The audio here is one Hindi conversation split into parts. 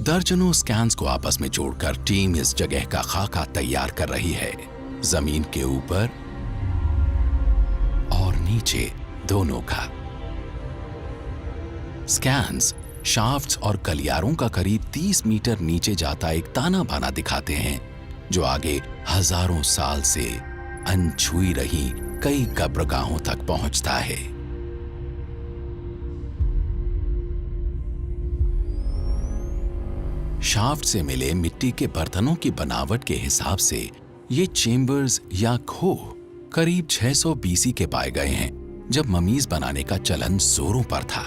दर्जनों स्कैन्स को आपस में जोड़कर टीम इस जगह का खाका तैयार कर रही है, जमीन के ऊपर और नीचे दोनों का। स्कैन्स शाफ्ट्स और गलियारों का करीब 30 मीटर नीचे जाता एक ताना बाना दिखाते हैं, जो आगे हजारों साल से अनछुई रही कई कब्रगाहों तक पहुंचता है। शाफ्ट से मिले मिट्टी के बर्तनों की बनावट के हिसाब से ये चेम्बर्स या खोह करीब 600 बीसी के पाए गए हैं, जब ममीज बनाने का चलन जोरों पर था।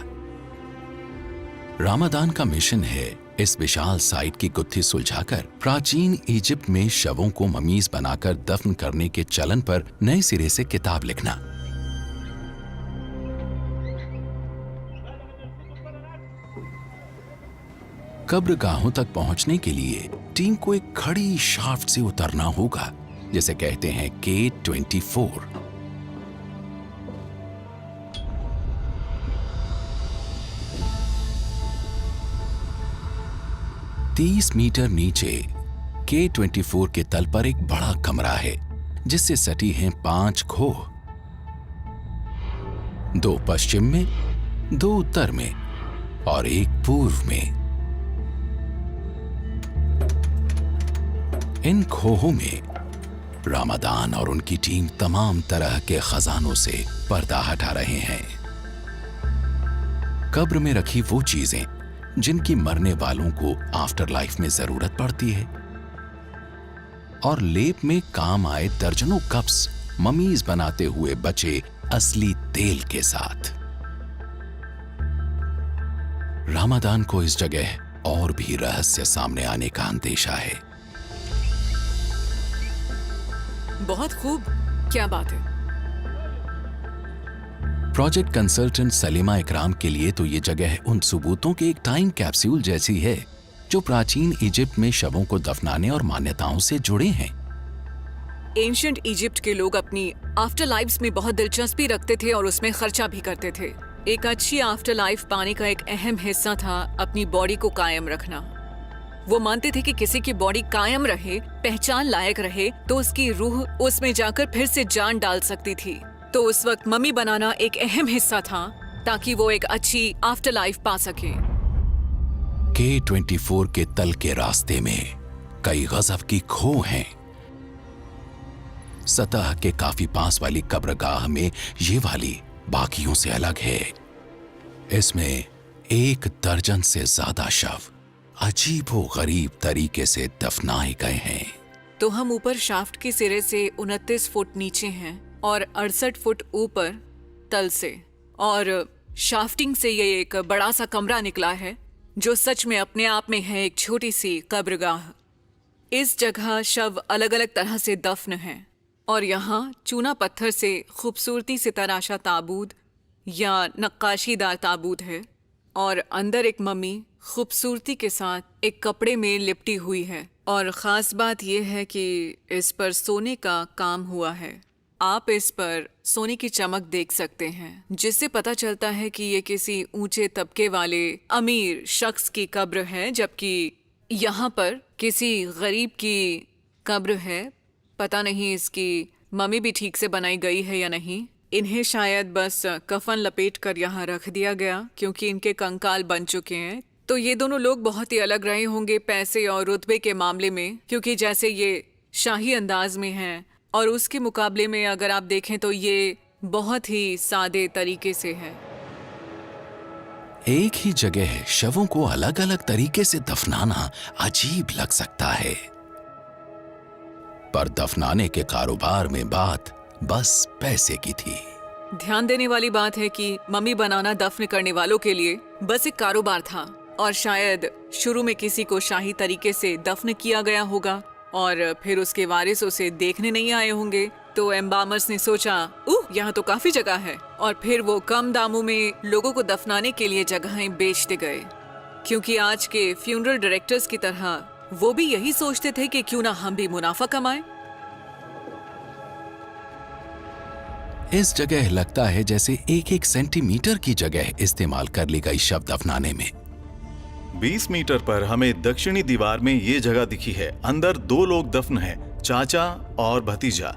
रामादान का मिशन है इस विशाल साइट की गुत्थी सुलझाकर प्राचीन इजिप्ट में शवों को ममीज बनाकर दफन करने के चलन पर नए सिरे से किताब लिखना। कब्रगाहों तक पहुंचने के लिए टीम को एक खड़ी शाफ्ट से उतरना होगा, जिसे कहते हैं K24। तीस मीटर नीचे K24 के तल पर एक बड़ा कमरा है, जिससे सटी हैं 5 खोह, 2 पश्चिम में, 2 उत्तर में और 1 पूर्व में। इन खोहों में रामादान और उनकी टीम तमाम तरह के खजानों से पर्दा हटा रहे हैं। कब्र में रखी वो चीजें जिनकी मरने वालों को आफ्टर लाइफ में जरूरत पड़ती है, और लेप में काम आए दर्जनों कप्स ममीज बनाते हुए बचे असली तेल के साथ। रामादान को इस जगह और भी रहस्य सामने आने का अंदेशा है। बहुत खूब, क्या बात है। प्रोजेक्ट कंसल्टेंट सलीमा इकराम के लिए तो ये जगह उन सबूतों के एक टाइम कैप्सूल जैसी है, जो प्राचीन इजिप्ट में शवों को दफनाने और मान्यताओं से जुड़े हैं। एंशिएंट इजिप्ट के लोग अपनी आफ्टर लाइफ्स में बहुत दिलचस्पी रखते थे और उसमें खर्चा भी करते थे। एक अच्छी आफ्टर लाइफ पाने का एक अहम हिस्सा था अपनी बॉडी को कायम रखना। वो मानते थे कि किसी की बॉडी कायम रहे, पहचान लायक रहे, तो उसकी रूह उसमें जाकर फिर से जान डाल सकती थी। तो उस वक्त मम्मी बनाना एक अहम हिस्सा था, ताकि वो एक अच्छी आफ्टर लाइफ पा सके। K24 के तल के रास्ते में कई गजब की खोह हैं। सतह के काफी पास वाली कब्रगाह में ये वाली बाकियों से अलग है। इसमें 1 दर्जन से ज्यादा शव अजीबो गरीब तरीके से दफनाए गए हैं। तो हम ऊपर शाफ्ट के सिरे से 29 फुट नीचे हैं और 68 फुट ऊपर तल से, और शाफ्टिंग से ये एक बड़ा सा कमरा निकला है, जो सच में अपने आप में है एक छोटी सी कब्रगाह। इस जगह शव अलग अलग तरह से दफन हैं, और यहाँ चूना पत्थर से खूबसूरती से तराशा ताबूत या नक्काशीदार ताबूत है, और अंदर एक मम्मी खूबसूरती के साथ एक कपड़े में लिपटी हुई है। और ख़ास बात यह है कि इस पर सोने का काम हुआ है। आप इस पर सोने की चमक देख सकते हैं, जिससे पता चलता है कि ये किसी ऊंचे तबके वाले अमीर शख्स की कब्र है, जबकि यहाँ पर किसी गरीब की कब्र है। पता नहीं इसकी मम्मी भी ठीक से बनाई गई है या नहीं। इन्हें शायद बस कफन लपेट कर यहाँ रख दिया गया, क्योंकि इनके कंकाल बन चुके हैं। तो ये दोनों लोग बहुत ही अलग रहे होंगे पैसे और रुतबे के मामले में, क्योंकि जैसे ये शाही अंदाज में हैं, और उसके मुकाबले में अगर आप देखें तो ये बहुत ही सादे तरीके से है। एक ही जगह शवों को अलग अलग तरीके से दफनाना अजीब लग सकता है, पर दफनाने के कारोबार में बात बस पैसे की थी। ध्यान देने वाली बात है कि मम्मी बनाना दफन करने वालों के लिए बस एक कारोबार था, और शायद शुरू में किसी को शाही तरीके से दफन किया गया होगा और फिर उसके वारिस उसे देखने नहीं आए होंगे। तो एम्बामर्स ने सोचा, यहाँ तो काफी जगह है, और फिर वो कम दामों में लोगों को दफनाने के लिए जगहें बेचते गए, क्योंकि आज के फ्यूनरल डायरेक्टर्स की तरह वो भी यही सोचते थे कि क्यों ना हम भी मुनाफा कमाएं। इस जगह लगता है जैसे 1-1 सेंटीमीटर की जगह इस्तेमाल कर ली गई शव दफनाने में। 20 मीटर पर हमें दक्षिणी दीवार में ये जगह दिखी है। अंदर 2 लोग दफन हैं, चाचा और भतीजा।